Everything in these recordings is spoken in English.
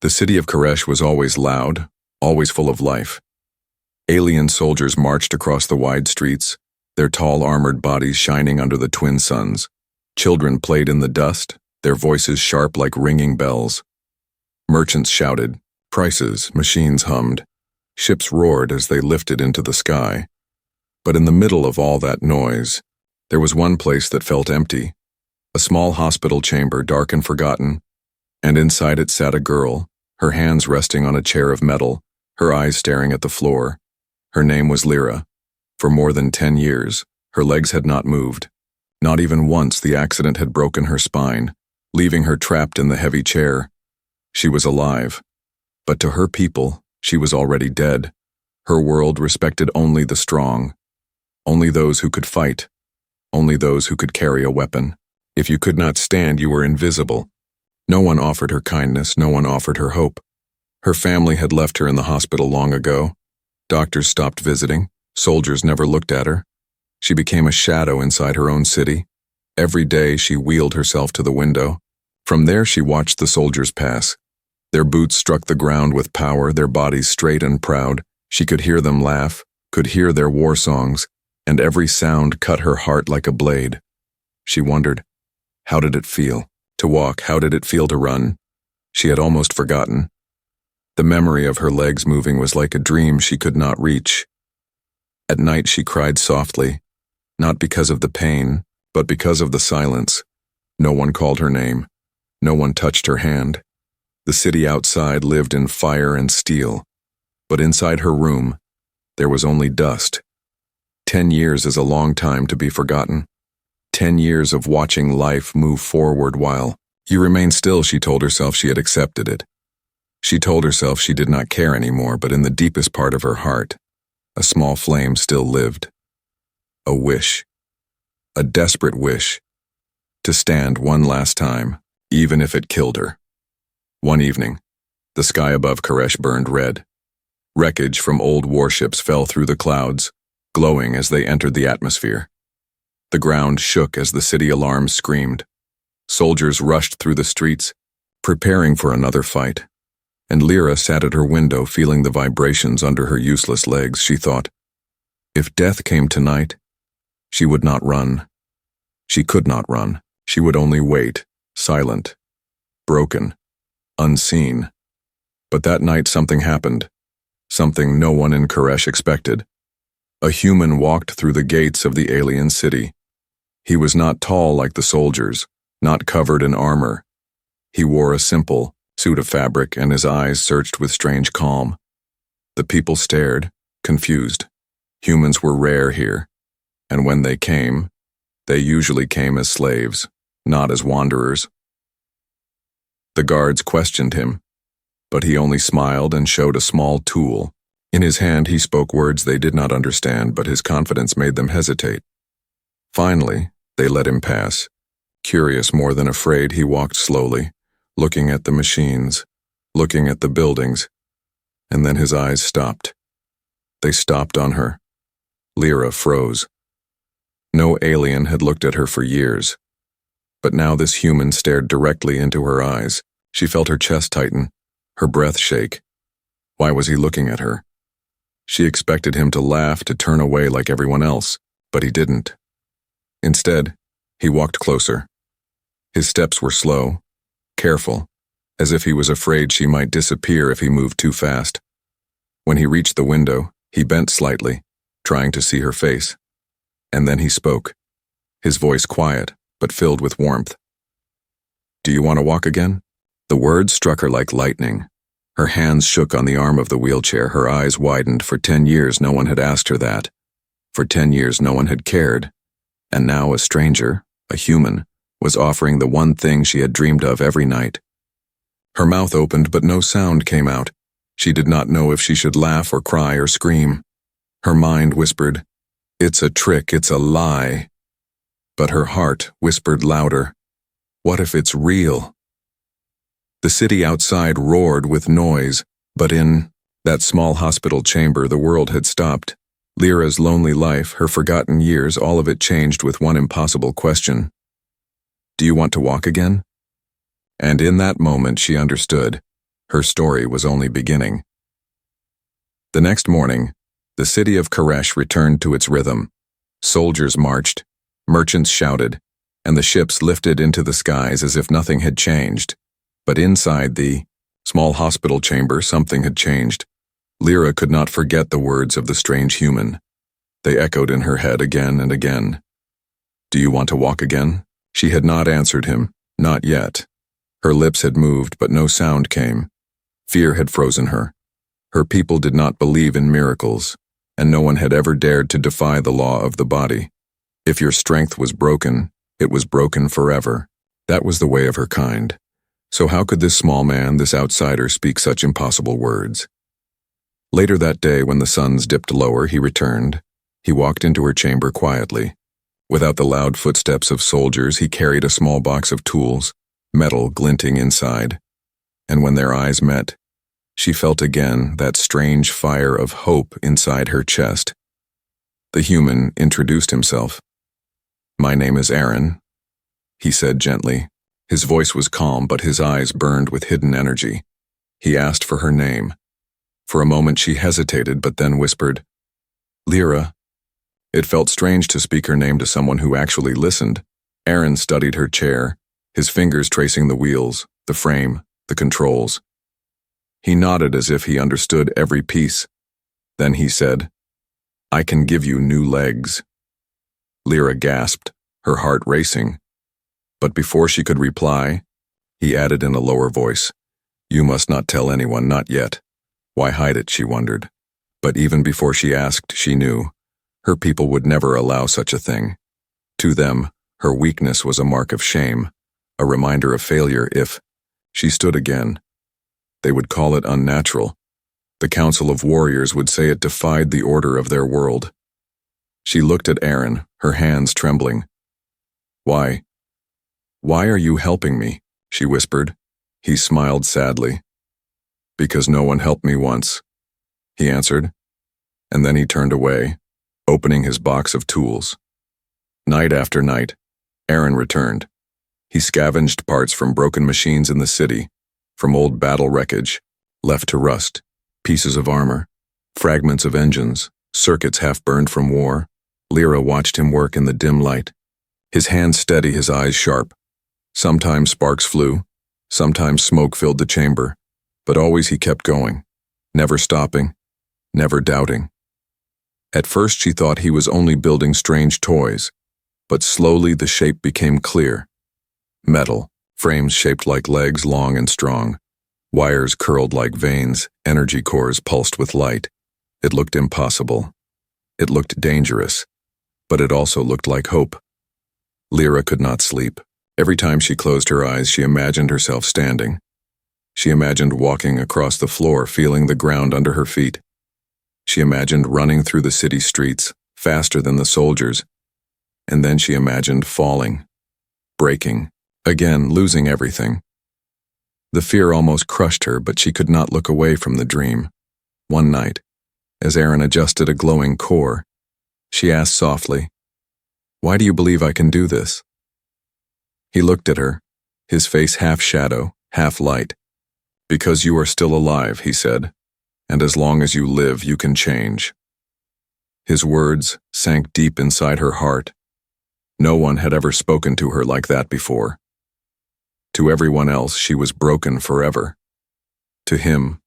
The city of Koresh was always loud, always full of life. Alien soldiers marched across the wide streets, their tall armored bodies shining under the twin suns. Children played in the dust, their voices sharp like ringing bells. Merchants shouted, prices, machines hummed. Ships roared as they lifted into the sky. But in the middle of all that noise, there was one place that felt empty. A small hospital chamber, dark and forgotten, and inside it sat a girl, her hands resting on a chair of metal, her eyes staring at the floor. Her name was Lyra. For more than 10 years, her legs had not moved. Not even once the accident had broken her spine, leaving her trapped in the heavy chair. She was alive, but to her people, she was already dead. Her world respected only the strong, only those who could fight, only those who could carry a weapon. If you could not stand, you were invisible. No one offered her kindness, no one offered her hope. Her family had left her in the hospital long ago. Doctors stopped visiting, soldiers never looked at her. She became a shadow inside her own city. Every day she wheeled herself to the window. From there she watched the soldiers pass. Their boots struck the ground with power, their bodies straight and proud. She could hear them laugh, could hear their war songs, and every sound cut her heart like a blade. She wondered, how did it feel to walk? How did it feel to run? She had almost forgotten. The memory of her legs moving was like a dream she could not reach. At night she cried softly, not because of the pain, but because of the silence. No one called her name. No one touched her hand. The city outside lived in fire and steel, but inside her room, there was only dust. 10 years is a long time to be forgotten. 10 years of watching life move forward while you remain still. She told herself she had accepted it. She told herself she did not care anymore, but in the deepest part of her heart, a small flame still lived. A wish, a desperate wish, to stand one last time, even if it killed her. One evening, the sky above Koresh burned red. Wreckage from old warships fell through the clouds, glowing as they entered the atmosphere. The ground shook as the city alarms screamed. Soldiers rushed through the streets, preparing for another fight. And Lyra sat at her window feeling the vibrations under her useless legs. She thought, if death came tonight, she would not run. She could not run. She would only wait, silent, broken, unseen. But that night something happened, something no one in Koresh expected. A human walked through the gates of the alien city. He was not tall like the soldiers, not covered in armor. He wore a simple suit of fabric, and his eyes searched with strange calm. The people stared, confused. Humans were rare here, and when they came, they usually came as slaves, not as wanderers. The guards questioned him, but he only smiled and showed a small tool. In his hand he spoke words they did not understand, but his confidence made them hesitate. Finally, they let him pass. Curious more than afraid, he walked slowly, looking at the machines, looking at the buildings, and then his eyes stopped. They stopped on her. Lyra froze. No alien had looked at her for years, but now this human stared directly into her eyes. She felt her chest tighten, her breath shake. Why was he looking at her? She expected him to laugh, to turn away like everyone else, but he didn't. Instead, he walked closer. His steps were slow, careful, as if he was afraid she might disappear if he moved too fast. When he reached the window, he bent slightly, trying to see her face. And then he spoke, his voice quiet, but filled with warmth. Do you want to walk again? The words struck her like lightning. Her hands shook on the arm of the wheelchair, her eyes widened. For 10 years no one had asked her that. For 10 years no one had cared. And now a stranger, a human, was offering the one thing she had dreamed of every night. Her mouth opened, but no sound came out. She did not know if she should laugh or cry or scream. Her mind whispered, it's a trick, it's a lie. But her heart whispered louder, what if it's real? The city outside roared with noise, but in that small hospital chamber the world had stopped. Lyra's lonely life, her forgotten years, all of it changed with one impossible question. Do you want to walk again? And in that moment she understood. Her story was only beginning. The next morning, the city of Koresh returned to its rhythm. Soldiers marched, merchants shouted, and the ships lifted into the skies as if nothing had changed. But inside the small hospital chamber, something had changed. Lyra could not forget the words of the strange human. They echoed in her head again and again. "Do you want to walk again?" She had not answered him, not yet. Her lips had moved, but no sound came. Fear had frozen her. Her people did not believe in miracles, and no one had ever dared to defy the law of the body. If your strength was broken, it was broken forever. That was the way of her kind. So how could this small man, this outsider, speak such impossible words? Later that day, when the suns dipped lower, he returned. He walked into her chamber quietly. Without the loud footsteps of soldiers, he carried a small box of tools, metal glinting inside. And when their eyes met, she felt again that strange fire of hope inside her chest. The human introduced himself. "My name is Aaron," he said gently. His voice was calm, but his eyes burned with hidden energy. He asked for her name. For a moment she hesitated, but then whispered, "Lyra." It felt strange to speak her name to someone who actually listened. Aaron studied her chair, his fingers tracing the wheels, the frame, the controls. He nodded as if he understood every piece. Then he said, "I can give you new legs." Lyra gasped, her heart racing. But before she could reply, he added in a lower voice, "You must not tell anyone, not yet." Why hide it, she wondered. But even before she asked, she knew. Her people would never allow such a thing. To them, her weakness was a mark of shame, a reminder of failure if she stood again. They would call it unnatural. The Council of Warriors would say it defied the order of their world. She looked at Aaron, her hands trembling. Why are you helping me?" she whispered. He smiled sadly. "Because no one helped me once," he answered. And then he turned away, opening his box of tools. Night after night, Aaron returned. He scavenged parts from broken machines in the city, from old battle wreckage, left to rust, pieces of armor, fragments of engines, circuits half-burned from war. Lyra watched him work in the dim light. His hands steady, his eyes sharp. Sometimes sparks flew, sometimes smoke filled the chamber, but always he kept going, never stopping, never doubting. At first she thought he was only building strange toys, but slowly the shape became clear. Metal, frames shaped like legs, long and strong, wires curled like veins, energy cores pulsed with light. It looked impossible. It looked dangerous, but it also looked like hope. Lyra could not sleep. Every time she closed her eyes, she imagined herself standing. She imagined walking across the floor, feeling the ground under her feet. She imagined running through the city streets, faster than the soldiers. And then she imagined falling, breaking, again losing everything. The fear almost crushed her, but she could not look away from the dream. One night, as Aaron adjusted a glowing core, she asked softly, "Why do you believe I can do this?" He looked at her, his face half shadow, half light. "Because you are still alive," he said, "and as long as you live, you can change." His words sank deep inside her heart. No one had ever spoken to her like that before. To everyone else, she was broken forever. To him,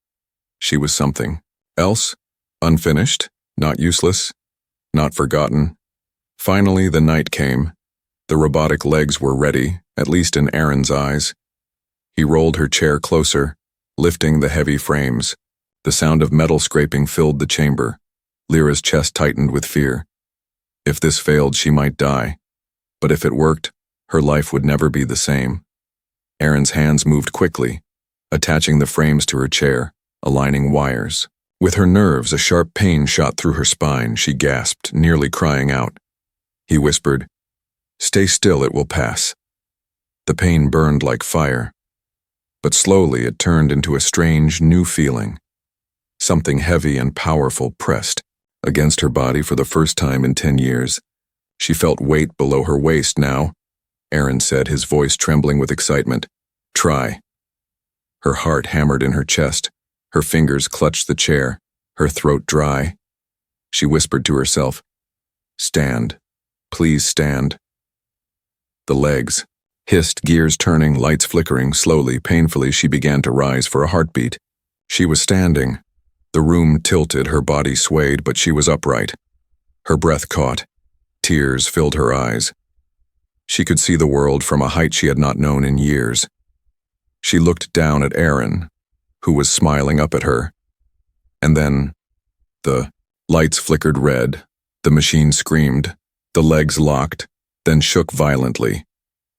she was something else, unfinished, not useless, not forgotten. Finally, the night came. The robotic legs were ready, at least in Aaron's eyes. He rolled her chair closer, lifting the heavy frames. The sound of metal scraping filled the chamber. Lyra's chest tightened with fear. If this failed, she might die. But if it worked, her life would never be the same. Aaron's hands moved quickly, attaching the frames to her chair, aligning wires. With her nerves, a sharp pain shot through her spine. She gasped, nearly crying out. He whispered, "Stay still, it will pass." The pain burned like fire, but slowly it turned into a strange, new feeling. Something heavy and powerful pressed against her body for the first time in 10 years. She felt weight below her waist now. Aaron said, his voice trembling with excitement, "Try." Her heart hammered in her chest. Her fingers clutched the chair, her throat dry. She whispered to herself, "Stand. Please stand." The legs hissed, gears turning, lights flickering. Slowly, painfully, she began to rise for a heartbeat. She was standing. The room tilted, her body swayed, but she was upright. Her breath caught. Tears filled her eyes. She could see the world from a height she had not known in years. She looked down at Aaron, who was smiling up at her. And then, the lights flickered red, the machine screamed, the legs locked, then shook violently.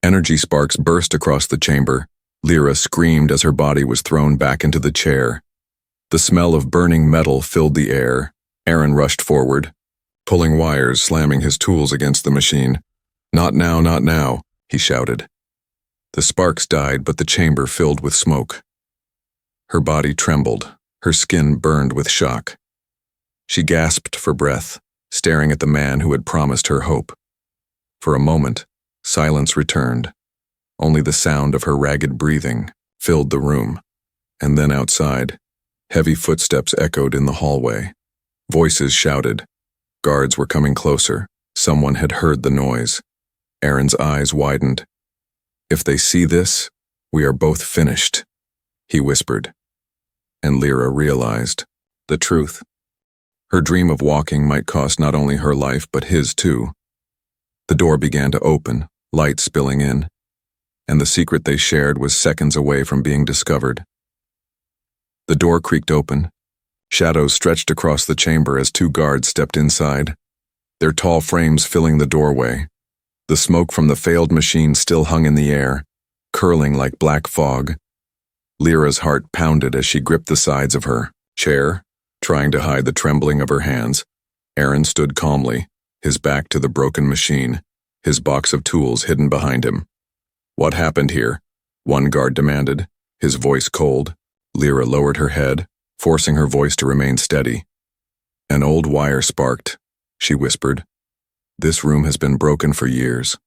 Energy sparks burst across the chamber. Lyra screamed as her body was thrown back into the chair. The smell of burning metal filled the air. Aaron rushed forward, pulling wires, slamming his tools against the machine. "Not now, not now," he shouted. The sparks died, but the chamber filled with smoke. Her body trembled, her skin burned with shock. She gasped for breath, staring at the man who had promised her hope. For a moment, silence returned. Only the sound of her ragged breathing filled the room. And then outside, heavy footsteps echoed in the hallway. Voices shouted. Guards were coming closer. Someone had heard the noise. Aaron's eyes widened. "If they see this, we are both finished," he whispered. And Lyra realized the truth. Her dream of walking might cost not only her life, but his too. The door began to open, light spilling in, and the secret they shared was seconds away from being discovered. The door creaked open. Shadows stretched across the chamber as two guards stepped inside, their tall frames filling the doorway. The smoke from the failed machine still hung in the air, curling like black fog. Lyra's heart pounded as she gripped the sides of her chair, trying to hide the trembling of her hands. Aaron stood calmly, his back to the broken machine, his box of tools hidden behind him. "What happened here?" one guard demanded, his voice cold. Lyra lowered her head, forcing her voice to remain steady. "An old wire sparked," she whispered. "This room has been broken for years."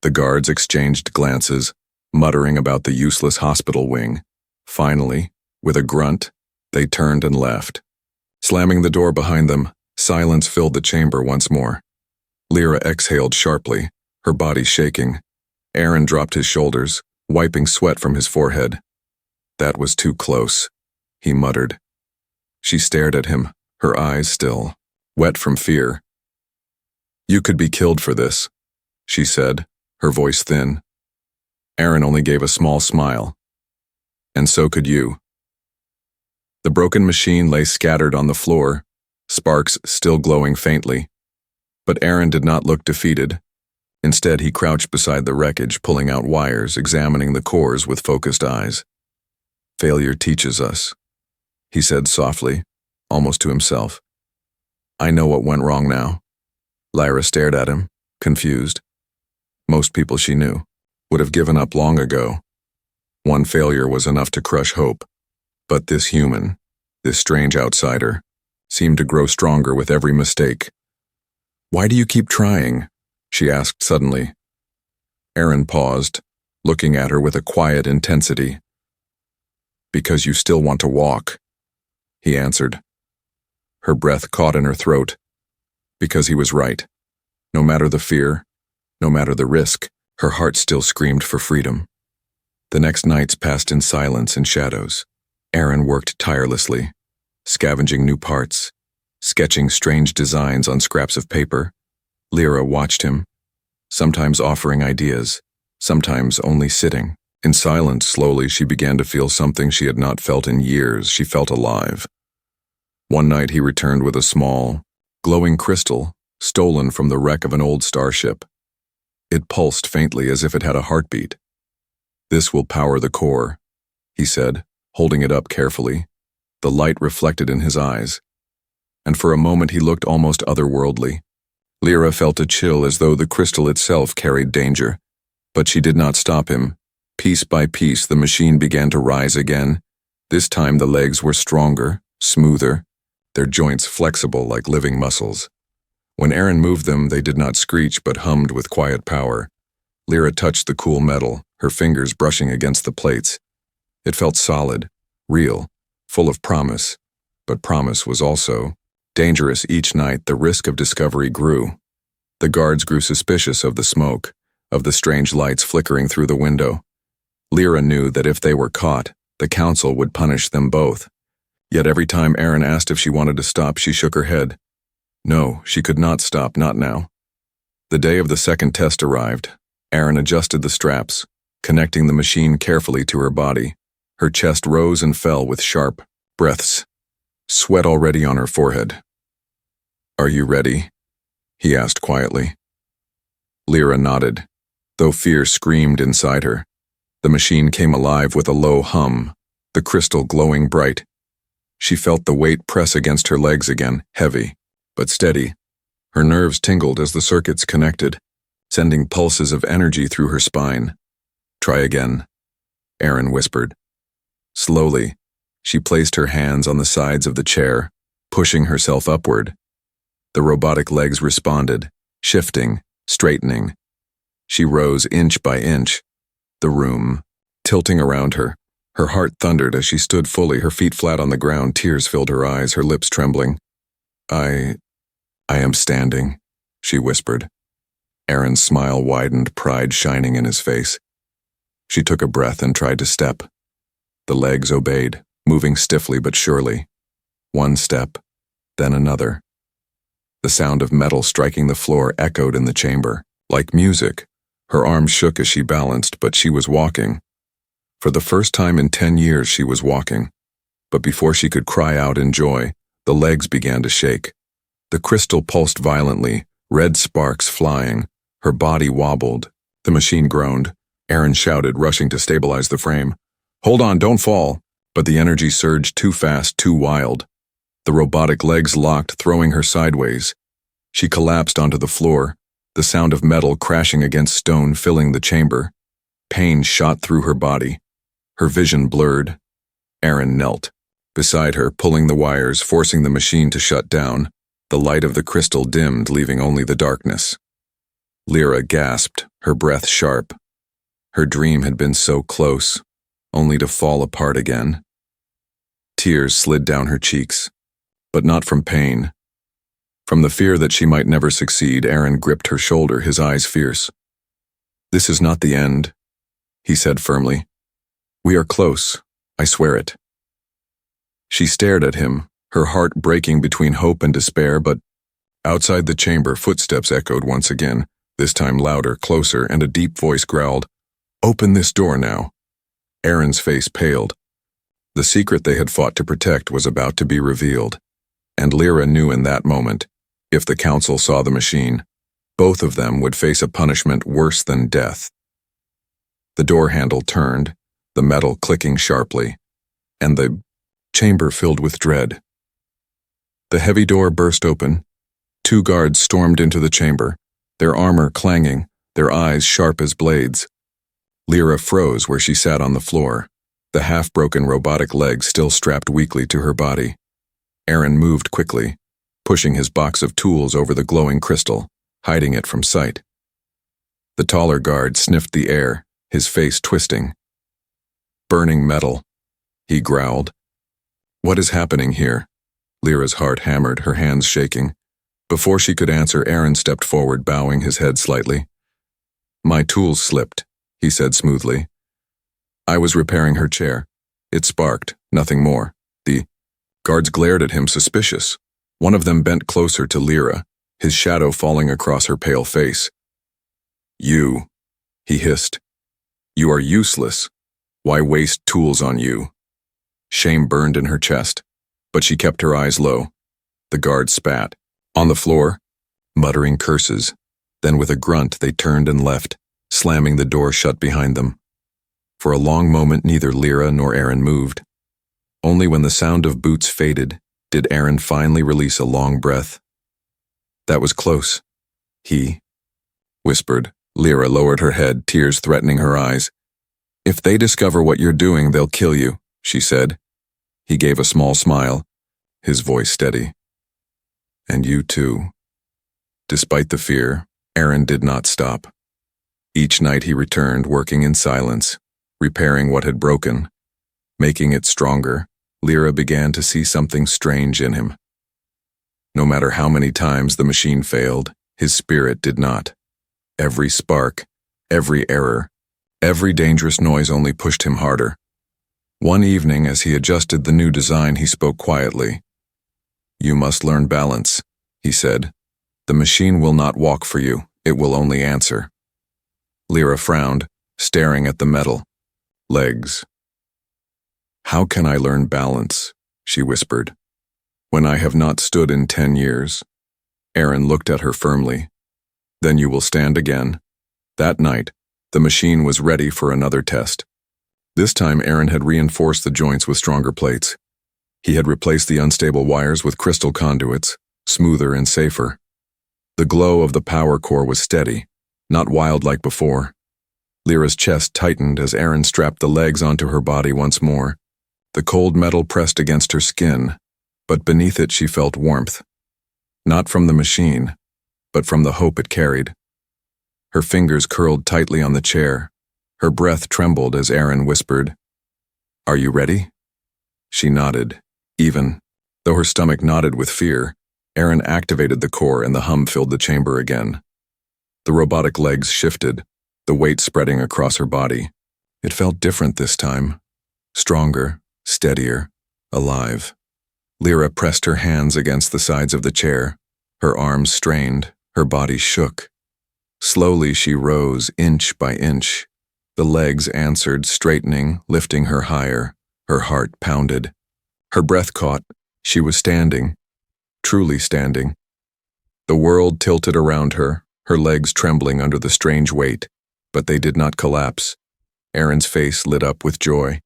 The guards exchanged glances, muttering about the useless hospital wing. Finally, with a grunt, they turned and left. Slamming the door behind them, silence filled the chamber once more. Lyra exhaled sharply, her body shaking. Aaron dropped his shoulders, wiping sweat from his forehead. "That was too close," he muttered. She stared at him, her eyes still, wet from fear. "You could be killed for this," she said, her voice thin. Aaron only gave a small smile. "And so could you." The broken machine lay scattered on the floor, sparks still glowing faintly. But Aaron did not look defeated. Instead, he crouched beside the wreckage, pulling out wires, examining the cores with focused eyes. "Failure teaches us," he said softly, almost to himself. "I know what went wrong now." Lyra stared at him, confused. Most people she knew would have given up long ago. One failure was enough to crush hope. But this human, this strange outsider, seemed to grow stronger with every mistake. "Why do you keep trying?" she asked suddenly. Aaron paused, looking at her with a quiet intensity. "Because you still want to walk," he answered. Her breath caught in her throat. Because he was right. No matter the fear, no matter the risk, her heart still screamed for freedom. The next nights passed in silence and shadows. Aaron worked tirelessly, scavenging new parts, sketching strange designs on scraps of paper. Lyra watched him, sometimes offering ideas, sometimes only sitting. In silence, slowly, she began to feel something she had not felt in years. She felt alive. One night he returned with a small, glowing crystal stolen from the wreck of an old starship. It pulsed faintly as if it had a heartbeat. "This will power the core," he said, holding it up carefully. The light reflected in his eyes, and for a moment he looked almost otherworldly. Lyra felt a chill as though the crystal itself carried danger, but she did not stop him. Piece by piece, the machine began to rise again. This time the legs were stronger, smoother, their joints flexible like living muscles. When Aaron moved them, they did not screech but hummed with quiet power. Lyra touched the cool metal, her fingers brushing against the plates. It felt solid, real, full of promise. But promise was also dangerous. Each night, the risk of discovery grew. The guards grew suspicious of the smoke, of the strange lights flickering through the window. Lyra knew that if they were caught, the council would punish them both. Yet every time Aaron asked if she wanted to stop, she shook her head. No, she could not stop, not now. The day of the second test arrived. Aaron adjusted the straps, connecting the machine carefully to her body. Her chest rose and fell with sharp breaths, sweat already on her forehead. "Are you ready?" he asked quietly. Lyra nodded, though fear screamed inside her. The machine came alive with a low hum, the crystal glowing bright. She felt the weight press against her legs again, heavy, but steady. Her nerves tingled as the circuits connected, sending pulses of energy through her spine. "Try again," Aaron whispered. Slowly, she placed her hands on the sides of the chair, pushing herself upward. The robotic legs responded, shifting, straightening. She rose inch by inch, the room tilting around her. Her heart thundered as she stood fully, her feet flat on the ground, tears filled her eyes, her lips trembling. I am standing," she whispered. Aaron's smile widened, pride shining in his face. She took a breath and tried to step. The legs obeyed, moving stiffly but surely. One step, then another. The sound of metal striking the floor echoed in the chamber, like music. Her arms shook as she balanced, but she was walking. For the first time in 10 years she was walking. But before she could cry out in joy, the legs began to shake. The crystal pulsed violently, red sparks flying. Her body wobbled. The machine groaned. Aaron shouted, rushing to stabilize the frame. "Hold on, don't fall." But the energy surged too fast, too wild. The robotic legs locked, throwing her sideways. She collapsed onto the floor, the sound of metal crashing against stone filling the chamber. Pain shot through her body. Her vision blurred. Aaron knelt beside her, pulling the wires, forcing the machine to shut down. The light of the crystal dimmed, leaving only the darkness. Lyra gasped, her breath sharp. Her dream had been so close, only to fall apart again. Tears slid down her cheeks, but not from pain. From the fear that she might never succeed, Aaron gripped her shoulder, his eyes fierce. "This is not the end," he said firmly. "We are close, I swear it." She stared at him, her heart breaking between hope and despair, but outside the chamber, footsteps echoed once again, this time louder, closer, and a deep voice growled, "Open this door now." Aaron's face paled. The secret they had fought to protect was about to be revealed, and Lyra knew in that moment, if the council saw the machine, both of them would face a punishment worse than death. The door handle turned, the metal clicking sharply, and the chamber filled with dread. The heavy door burst open. 2 guards stormed into the chamber, their armor clanging, their eyes sharp as blades. Lyra froze where she sat on the floor, the half-broken robotic legs still strapped weakly to her body. Aaron moved quickly, pushing his box of tools over the glowing crystal, hiding it from sight. The taller guard sniffed the air, his face twisting. "Burning metal," he growled. "What is happening here?" Lyra's heart hammered, her hands shaking. Before she could answer, Aaron stepped forward, bowing his head slightly. "My tools slipped," he said smoothly. "I was repairing her chair. It sparked, nothing more." The guards glared at him, suspicious. One of them bent closer to Lyra, his shadow falling across her pale face. "You," he hissed. "You are useless. Why waste tools on you?" Shame burned in her chest, but she kept her eyes low. The guard spat on the floor, muttering curses. Then with a grunt they turned and left, slamming the door shut behind them. For a long moment neither Lyra nor Aaron moved. Only when the sound of boots faded did Aaron finally release a long breath. "That was close," he whispered. Lyra lowered her head, tears threatening her eyes. "If they discover what you're doing, they'll kill you," she said. He gave a small smile, his voice steady. "And you too." Despite the fear, Aaron did not stop. Each night he returned, working in silence, repairing what had broken, Making it stronger, Lyra began to see something strange in him. No matter how many times the machine failed, his spirit did not. Every spark, every error, every dangerous noise only pushed him harder. One evening, as he adjusted the new design, he spoke quietly. "You must learn balance," he said. "The machine will not walk for you, it will only answer." Lyra frowned, staring at the metal. Legs. "How can I learn balance?" she whispered. "When I have not stood in 10 years. Aaron looked at her firmly. "Then you will stand again." That night, the machine was ready for another test. This time Aaron had reinforced the joints with stronger plates. He had replaced the unstable wires with crystal conduits, smoother and safer. The glow of the power core was steady, not wild like before. Lyra's chest tightened as Aaron strapped the legs onto her body once more. The cold metal pressed against her skin, but beneath it she felt warmth. Not from the machine, but from the hope it carried. Her fingers curled tightly on the chair. Her breath trembled as Aaron whispered, "Are you ready?" She nodded. Even though her stomach knotted with fear, Aaron activated the core and the hum filled the chamber again. The robotic legs shifted, the weight spreading across her body. It felt different this time. Stronger, steadier, alive. Lyra pressed her hands against the sides of the chair. Her arms strained, her body shook. Slowly she rose, inch by inch. The legs answered, straightening, lifting her higher. Her heart pounded. Her breath caught. She was standing. Truly standing. The world tilted around her, her legs trembling under the strange weight, but they did not collapse. Aaron's face lit up with joy.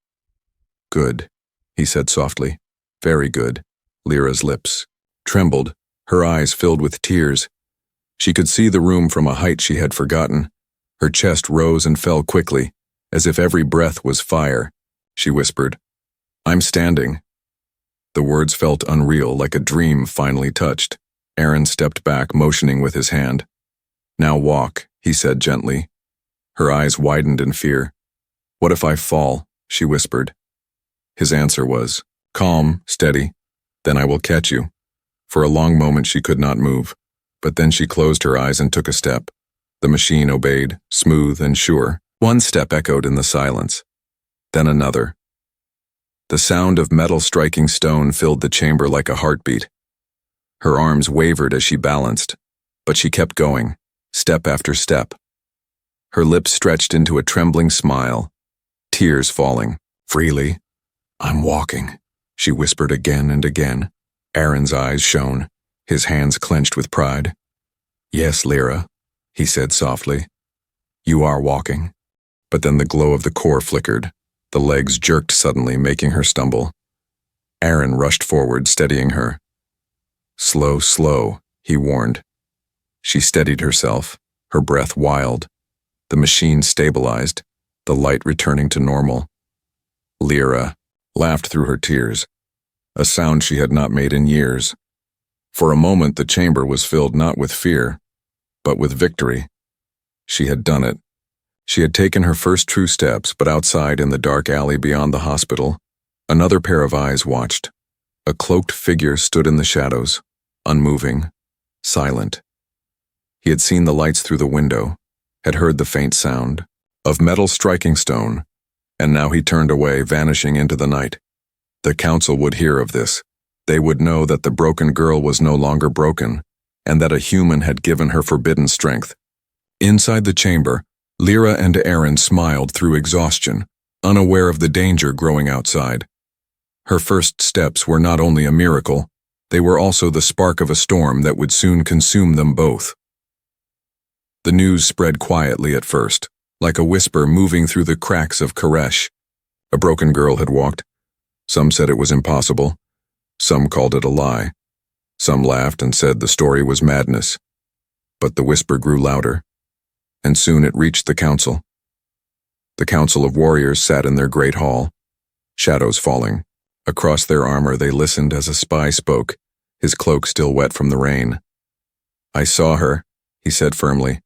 "Good," he said softly. "Very good." Lyra's lips trembled, her eyes filled with tears. She could see the room from a height she had forgotten. Her chest rose and fell quickly, as if every breath was fire. She whispered, "I'm standing." The words felt unreal, like a dream finally touched. Aaron stepped back, motioning with his hand. "Now walk," he said gently. Her eyes widened in fear. "What if I fall?" she whispered. His answer was, "Calm, steady. Then I will catch you." For a long moment she could not move, but then she closed her eyes and took a step. The machine obeyed, smooth and sure. One step echoed in the silence. Then another. The sound of metal striking stone filled the chamber like a heartbeat. Her arms wavered as she balanced, but she kept going, step after step. Her lips stretched into a trembling smile, tears falling freely. "I'm walking," she whispered again and again. Aaron's eyes shone, his hands clenched with pride. "Yes, Lyra," he said softly. "You are walking." But then the glow of the core flickered. The legs jerked suddenly, making her stumble. Aaron rushed forward, steadying her. "Slow, slow," he warned. She steadied herself, her breath wild. The machine stabilized, the light returning to normal. Lyra laughed through her tears, a sound she had not made in years. For a moment the chamber was filled not with fear, but with victory. She had done it. She had taken her first true steps, but outside in the dark alley beyond the hospital, another pair of eyes watched. A cloaked figure stood in the shadows, unmoving, silent. He had seen the lights through the window, had heard the faint sound of metal striking stone, and now he turned away, vanishing into the night. The council would hear of this. They would know that the broken girl was no longer broken, and that a human had given her forbidden strength. Inside the chamber, Lyra and Aaron smiled through exhaustion, unaware of the danger growing outside. Her first steps were not only a miracle, they were also the spark of a storm that would soon consume them both. The news spread quietly at first, like a whisper moving through the cracks of Koresh. A broken girl had walked. Some said it was impossible. Some called it a lie. Some laughed and said the story was madness. But the whisper grew louder, and soon it reached the council. The council of warriors sat in their great hall, shadows falling. Across their armor they listened as a spy spoke, his cloak still wet from the rain. "I saw her," he said firmly,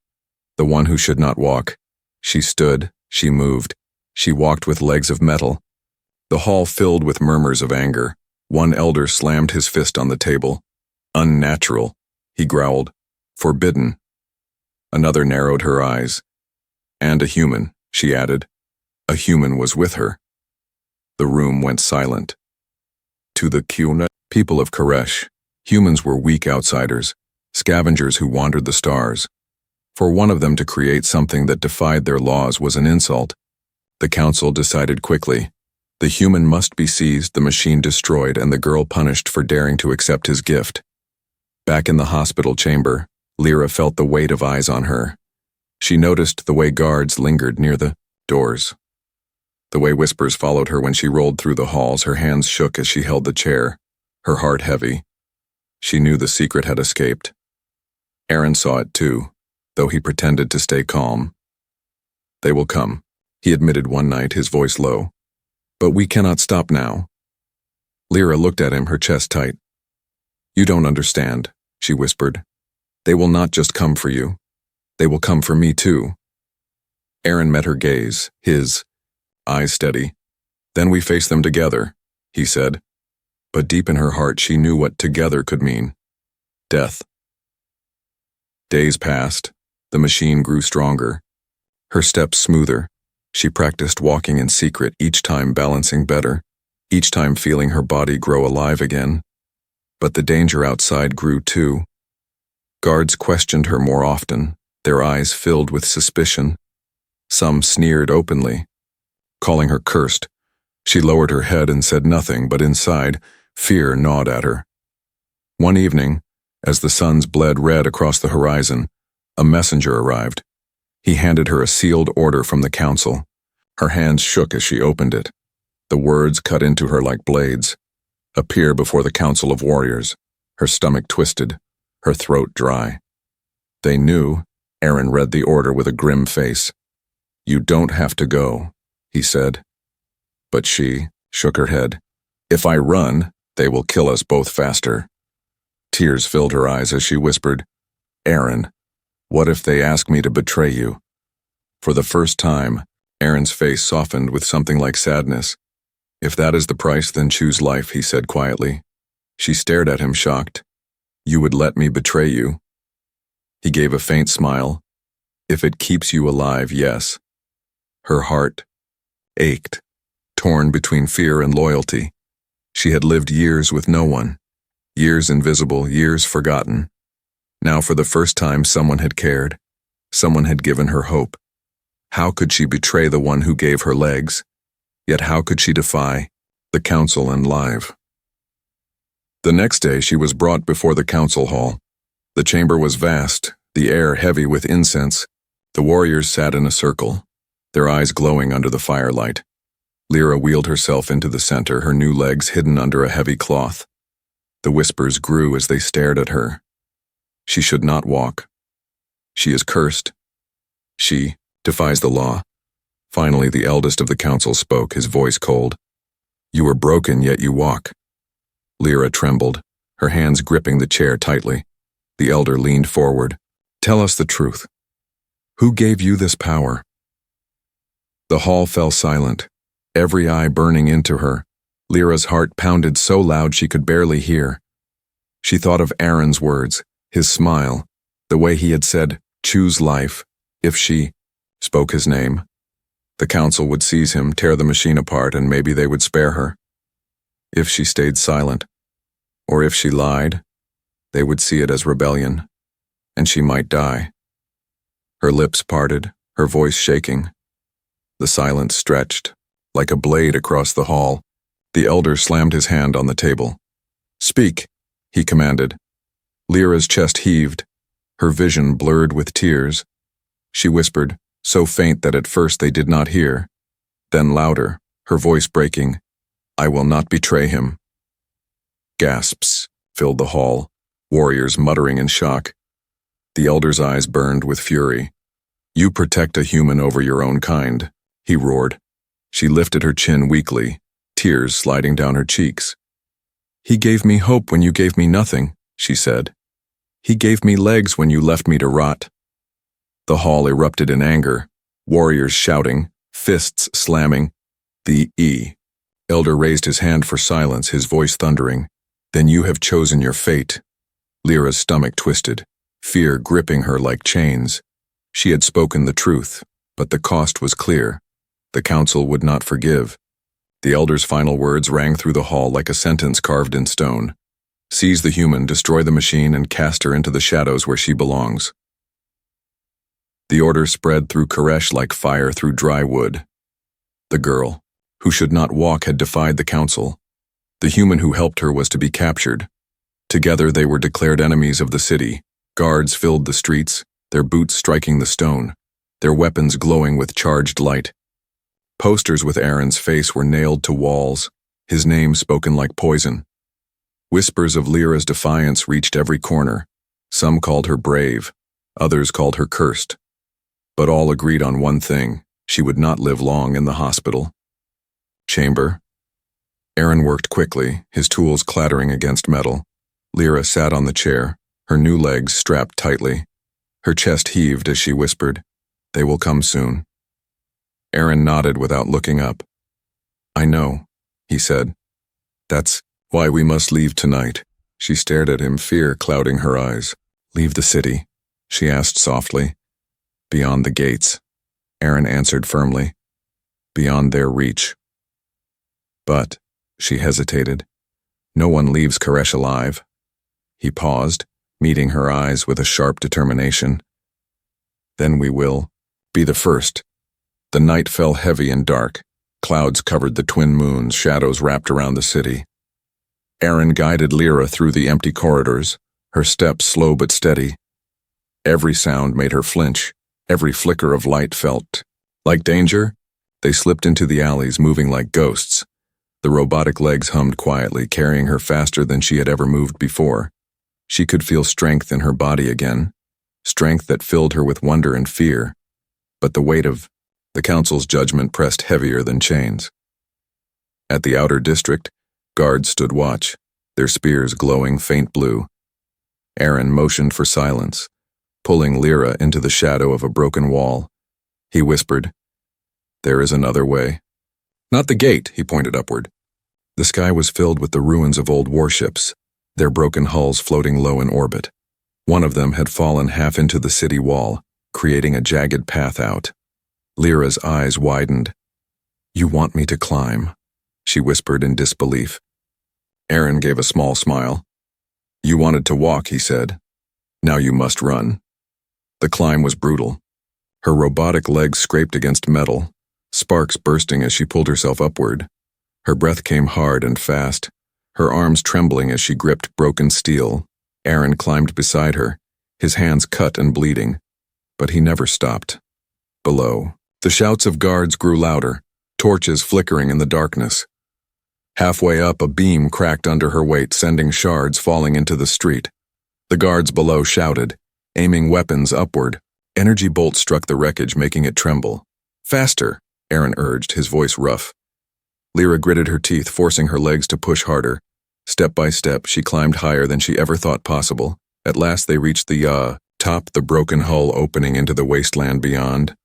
"the one who should not walk. She stood, she moved, she walked with legs of metal. The hall filled with murmurs of anger. One elder slammed his fist on the table. Unnatural, he growled. Forbidden. Another narrowed her eyes. And a human, she added. A human was with her. The room went silent. To the Kuna people of Koresh, humans were weak outsiders, scavengers who wandered the stars. For one of them to create something that defied their laws was an insult. The council decided quickly. The human must be seized, the machine destroyed, and the girl punished for daring to accept his gift. Back in the hospital chamber, Lyra felt the weight of eyes on her. She noticed the way guards lingered near the doors. The way whispers followed her when she rolled through the halls. Her hands shook as she held the chair, her heart heavy. She knew the secret had escaped. Aaron saw it too, though he pretended to stay calm. They will come, he admitted one night, his voice low. But we cannot stop now. Lyra looked at him, her chest tight. You don't understand, she whispered. They will not just come for you. They will come for me too. Aaron met her gaze, his eyes steady. Then we face them together, he said. But deep in her heart she knew what together could mean. Death. Days passed. The machine grew stronger. Her steps smoother. She practiced walking in secret, each time balancing better, each time feeling her body grow alive again. But the danger outside grew too. Guards questioned her more often, their eyes filled with suspicion. Some sneered openly, calling her cursed. She lowered her head and said nothing, but inside, fear gnawed at her. One evening, as the suns bled red across the horizon, a messenger arrived. He handed her a sealed order from the council. Her hands shook as she opened it. The words cut into her like blades. Appear before the council of warriors. Her stomach twisted, her throat dry. They knew. Aaron read the order with a grim face. You don't have to go, he said. But she shook her head. If I run, they will kill us both faster. Tears filled her eyes as she whispered, Aaron, what if they ask me to betray you? For the first time, Aaron's face softened with something like sadness. If that is the price, then choose life, he said quietly. She stared at him, shocked. You would let me betray you? He gave a faint smile. If it keeps you alive, yes. Her heart ached, torn between fear and loyalty. She had lived years with no one, years invisible, years forgotten. Now for the first time someone had cared, someone had given her hope. How could she betray the one who gave her legs? Yet how could she defy the council and live? The next day she was brought before the council hall. The chamber was vast, the air heavy with incense. The warriors sat in a circle, their eyes glowing under the firelight. Lyra wheeled herself into the center, her new legs hidden under a heavy cloth. The whispers grew as they stared at her. She should not walk. She is cursed. She defies the law. Finally, the eldest of the council spoke, his voice cold. You are broken, yet you walk. Lyra trembled, her hands gripping the chair tightly. The elder leaned forward. Tell us the truth. Who gave you this power? The hall fell silent, every eye burning into her. Lyra's heart pounded so loud she could barely hear. She thought of Aaron's words, his smile, the way he had said, choose life. If she spoke his name, the council would seize him, tear the machine apart, and maybe they would spare her. If she stayed silent, or if she lied, they would see it as rebellion, and she might die. Her lips parted, her voice shaking. The silence stretched, like a blade across the hall. The elder slammed his hand on the table. Speak, he commanded. Lyra's chest heaved, her vision blurred with tears. She whispered, so faint that at first they did not hear. Then louder, her voice breaking, I will not betray him. Gasps filled the hall, warriors muttering in shock. The elder's eyes burned with fury. You protect a human over your own kind, he roared. She lifted her chin weakly, tears sliding down her cheeks. He gave me hope when you gave me nothing, she said. He gave me legs when you left me to rot. The hall erupted in anger, warriors shouting, fists slamming. The Elder raised his hand for silence, his voice thundering. Then you have chosen your fate. Lyra's stomach twisted, fear gripping her like chains. She had spoken the truth, but the cost was clear. The council would not forgive. The elder's final words rang through the hall like a sentence carved in stone. Seize the human, destroy the machine, and cast her into the shadows where she belongs. The order spread through Koresh like fire through dry wood. The girl, who should not walk, had defied the council. The human who helped her was to be captured. Together they were declared enemies of the city. Guards filled the streets, their boots striking the stone, their weapons glowing with charged light. Posters with Aaron's face were nailed to walls, his name spoken like poison. Whispers of Lyra's defiance reached every corner. Some called her brave, others called her cursed. But all agreed on one thing: she would not live long in the hospital. Chamber. Aaron worked quickly, his tools clattering against metal. Lyra sat on the chair, her new legs strapped tightly. Her chest heaved as she whispered, "They will come soon." Aaron nodded without looking up. "I know," he said. "That's why we must leave tonight." She stared at him, fear clouding her eyes. "Leave the city?" she asked softly. "Beyond the gates," Aaron answered firmly. "Beyond their reach." "But," she hesitated, "no one leaves Koresh alive." He paused, meeting her eyes with a sharp determination. "Then we will be the first." The night fell heavy and dark. Clouds covered the twin moons, shadows wrapped around the city. Aaron guided Lyra through the empty corridors, her steps slow but steady. Every sound made her flinch, every flicker of light felt like danger. They slipped into the alleys, moving like ghosts. The robotic legs hummed quietly, carrying her faster than she had ever moved before. She could feel strength in her body again, strength that filled her with wonder and fear. But the weight of the council's judgment pressed heavier than chains. At the outer district, guards stood watch, their spears glowing faint blue. Aaron motioned for silence, pulling Lyra into the shadow of a broken wall. He whispered, "There is another way." "Not the gate," he pointed upward. The sky was filled with the ruins of old warships, their broken hulls floating low in orbit. One of them had fallen half into the city wall, creating a jagged path out. Lyra's eyes widened. "You want me to climb?" she whispered in disbelief. Aaron gave a small smile. "You wanted to walk," he said. "Now you must run." The climb was brutal. Her robotic legs scraped against metal, sparks bursting as she pulled herself upward. Her breath came hard and fast, her arms trembling as she gripped broken steel. Aaron climbed beside her, his hands cut and bleeding, but he never stopped. Below, the shouts of guards grew louder, torches flickering in the darkness. Halfway up, a beam cracked under her weight, sending shards falling into the street. The guards below shouted, aiming weapons upward. Energy bolts struck the wreckage, making it tremble. "Faster," Aaron urged, his voice rough. Lyra gritted her teeth, forcing her legs to push harder. Step by step, she climbed higher than she ever thought possible. At last they reached the top, the broken hull opening into the wasteland beyond.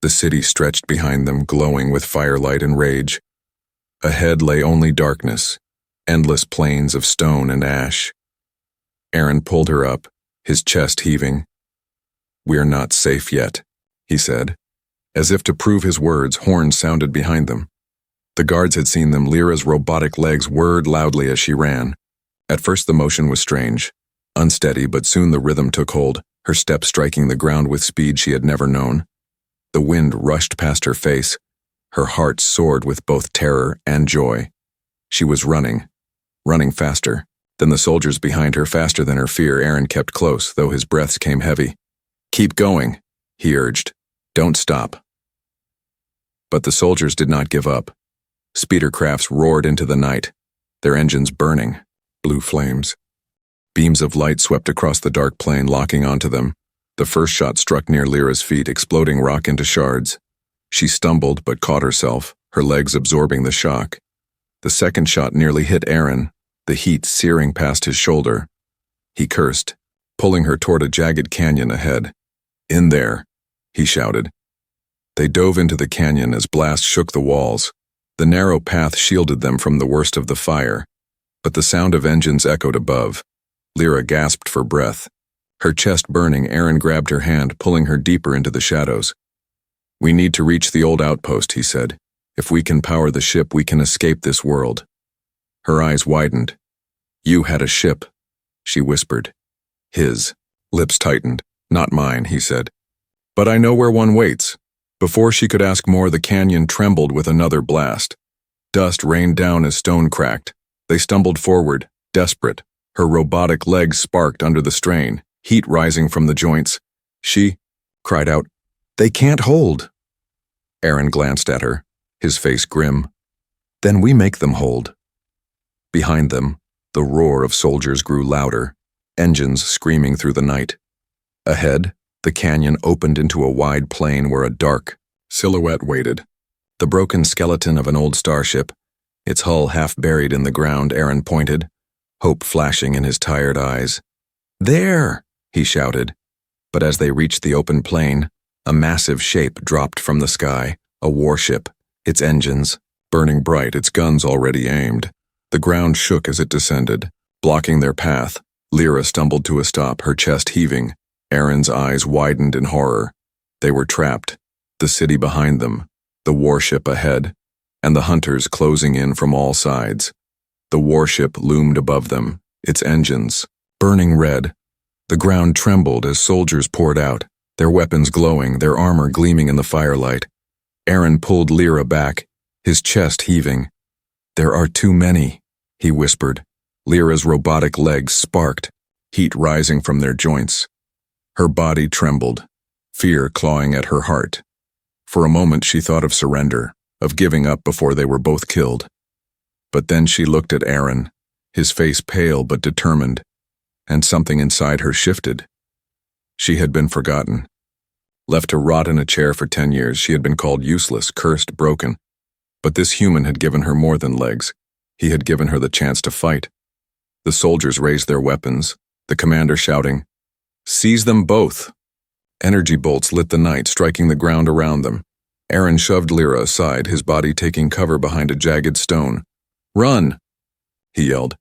The city stretched behind them, glowing with firelight and rage. Ahead lay only darkness, endless plains of stone and ash. Aaron pulled her up, his chest heaving. "We're not safe yet," he said. As if to prove his words, horns sounded behind them. The guards had seen them. Lyra's robotic legs whirred loudly as she ran. At first the motion was strange, unsteady, but soon the rhythm took hold, her steps striking the ground with speed she had never known. The wind rushed past her face. Her heart soared with both terror and joy. She was running faster than the soldiers behind her, faster than her fear. Aaron kept close, though his breaths came heavy. "Keep going," he urged. "Don't stop." But the soldiers did not give up. Speeder crafts roared into the night, their engines burning, blue flames. Beams of light swept across the dark plain, locking onto them. The first shot struck near Lyra's feet, exploding rock into shards. She stumbled but caught herself, her legs absorbing the shock. The second shot nearly hit Aaron, the heat searing past his shoulder. He cursed, pulling her toward a jagged canyon ahead. "In there," he shouted. They dove into the canyon as blasts shook the walls. The narrow path shielded them from the worst of the fire, but the sound of engines echoed above. Lyra gasped for breath. Her chest burning, Aaron grabbed her hand, pulling her deeper into the shadows. "We need to reach the old outpost," he said. "If we can power the ship, we can escape this world." Her eyes widened. "You had a ship," she whispered. His lips tightened. "Not mine," he said. "But I know where one waits." Before she could ask more, the canyon trembled with another blast. Dust rained down as stone cracked. They stumbled forward, desperate. Her robotic legs sparked under the strain, heat rising from the joints. She cried out, "They can't hold." Aaron glanced at her, his face grim. "Then we make them hold." Behind them, the roar of soldiers grew louder, engines screaming through the night. Ahead, the canyon opened into a wide plain where a dark silhouette waited. The broken skeleton of an old starship, its hull half buried in the ground. Aaron pointed, hope flashing in his tired eyes. "There!" he shouted. But as they reached the open plain, a massive shape dropped from the sky, a warship, its engines burning bright, its guns already aimed. The ground shook as it descended, blocking their path. Lyra stumbled to a stop, her chest heaving. Aaron's eyes widened in horror. They were trapped, the city behind them, the warship ahead, and the hunters closing in from all sides. The warship loomed above them, its engines burning red. The ground trembled as soldiers poured out, their weapons glowing, their armor gleaming in the firelight. Aaron pulled Lyra back, his chest heaving. "There are too many," he whispered. Lyra's robotic legs sparked, heat rising from their joints. Her body trembled, fear clawing at her heart. For a moment she thought of surrender, of giving up before they were both killed. But then she looked at Aaron, his face pale but determined, and something inside her shifted. She had been forgotten. Left to rot in a chair for 10 years, she had been called useless, cursed, broken. But this human had given her more than legs. He had given her the chance to fight. The soldiers raised their weapons, the commander shouting, "Seize them both!" Energy bolts lit the night, striking the ground around them. Aaron shoved Lyra aside, his body taking cover behind a jagged stone. "Run!" he yelled.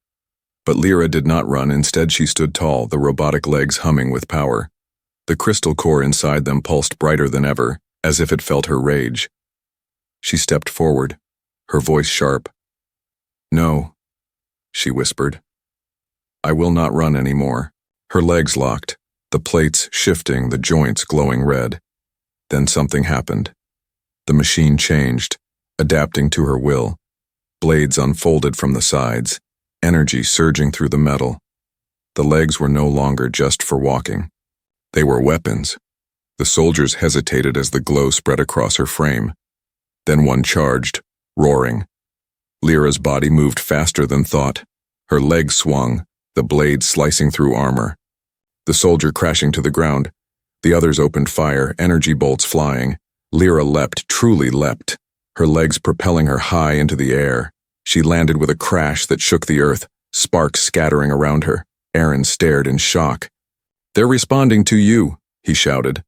But Lyra did not run. Instead, she stood tall, the robotic legs humming with power. The crystal core inside them pulsed brighter than ever, as if it felt her rage. She stepped forward, her voice sharp. "No," she whispered. "I will not run anymore." Her legs locked, the plates shifting, the joints glowing red. Then something happened. The machine changed, adapting to her will. Blades unfolded from the sides, energy surging through the metal. The legs were no longer just for walking. They were weapons. The soldiers hesitated as the glow spread across her frame. Then one charged, roaring. Lyra's body moved faster than thought. Her legs swung, the blade slicing through armor. The soldier crashing to the ground. The others opened fire, energy bolts flying. Lyra leapt, truly leapt, her legs propelling her high into the air. She landed with a crash that shook the earth, sparks scattering around her. Aaron stared in shock. "They're responding to you," he shouted.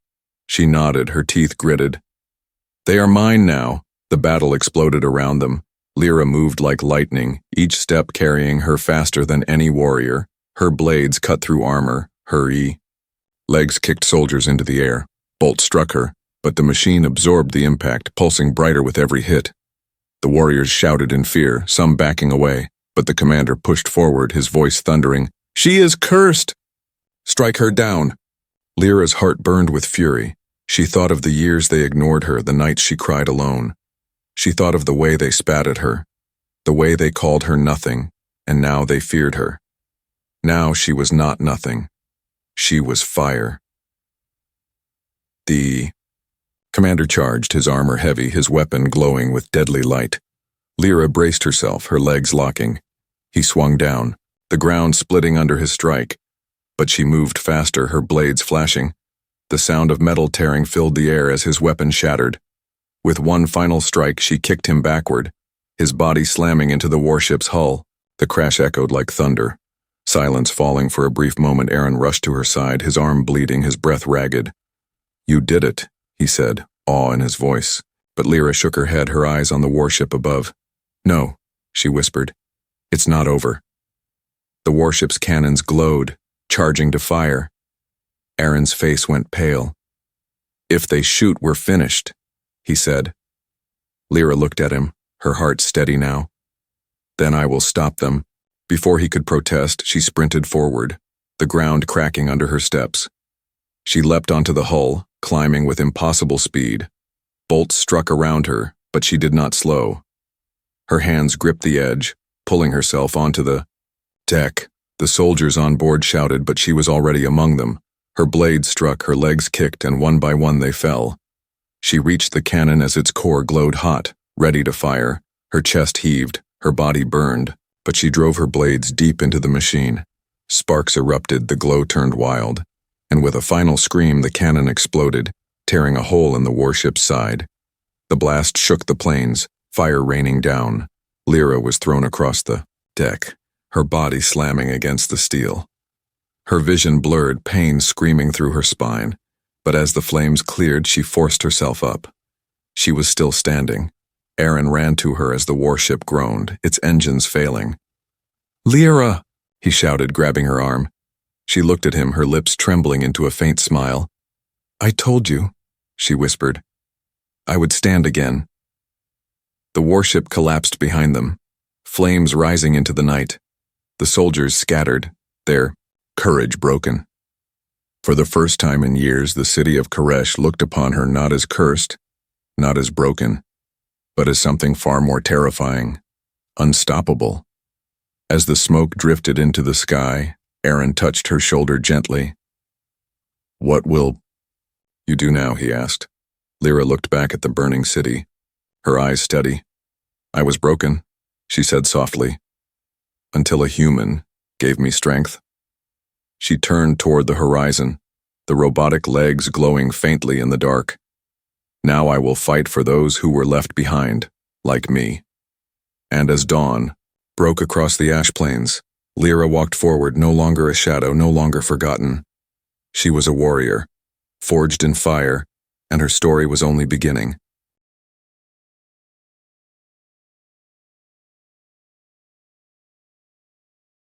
She nodded, her teeth gritted. "They are mine now." The battle exploded around them. Lyra moved like lightning, each step carrying her faster than any warrior. Her blades cut through armor, her legs kicked soldiers into the air. Bolts struck her, but the machine absorbed the impact, pulsing brighter with every hit. The warriors shouted in fear, some backing away, but the commander pushed forward, his voice thundering, "She is cursed! Strike her down!" Lyra's heart burned with fury. She thought of the years they ignored her, the nights she cried alone. She thought of the way they spat at her, the way they called her nothing, and now they feared her. Now she was not nothing. She was fire. The commander charged, his armor heavy, his weapon glowing with deadly light. Lyra braced herself, her legs locking. He swung down, the ground splitting under his strike. But she moved faster, her blades flashing. The sound of metal tearing filled the air as his weapon shattered. With one final strike, she kicked him backward, his body slamming into the warship's hull. The crash echoed like thunder. Silence falling for a brief moment, Aaron rushed to her side, his arm bleeding, his breath ragged. "You did it," he said, awe in his voice. But Lyra shook her head, her eyes on the warship above. No, she whispered. It's not over. The warship's cannons glowed, charging to fire. Aaron's face went pale. If they shoot, we're finished, he said. Lyra looked at him, her heart steady now. Then I will stop them. Before he could protest, she sprinted forward, the ground cracking under her steps. She leapt onto the hull, climbing with impossible speed. Bolts struck around her, but she did not slow. Her hands gripped the edge, pulling herself onto the deck. The soldiers on board shouted, but she was already among them. Her blades struck, her legs kicked, and one by one they fell. She reached the cannon as its core glowed hot, ready to fire. Her chest heaved, her body burned, but she drove her blades deep into the machine. Sparks erupted, the glow turned wild, and with a final scream the cannon exploded, tearing a hole in the warship's side. The blast shook the planes, fire raining down. Lyra was thrown across the deck, her body slamming against the steel. Her vision blurred, pain screaming through her spine, but as the flames cleared, she forced herself up. She was still standing. Aaron ran to her as the warship groaned, its engines failing. "Lyra!" he shouted, grabbing her arm. She looked at him, her lips trembling into a faint smile. "I told you," she whispered, "I would stand again." The warship collapsed behind them, flames rising into the night. The soldiers scattered, their courage broken. For the first time in years, the city of Koresh looked upon her not as cursed, not as broken, but as something far more terrifying, unstoppable. As the smoke drifted into the sky, Aaron touched her shoulder gently. "What will you do now?" he asked. Lyra looked back at the burning city, her eyes steady. "I was broken," she said softly, "until a human gave me strength." She turned toward the horizon, the robotic legs glowing faintly in the dark. "Now I will fight for those who were left behind, like me." And as dawn broke across the ash plains, Lyra walked forward, no longer a shadow, no longer forgotten. She was a warrior, forged in fire, and her story was only beginning.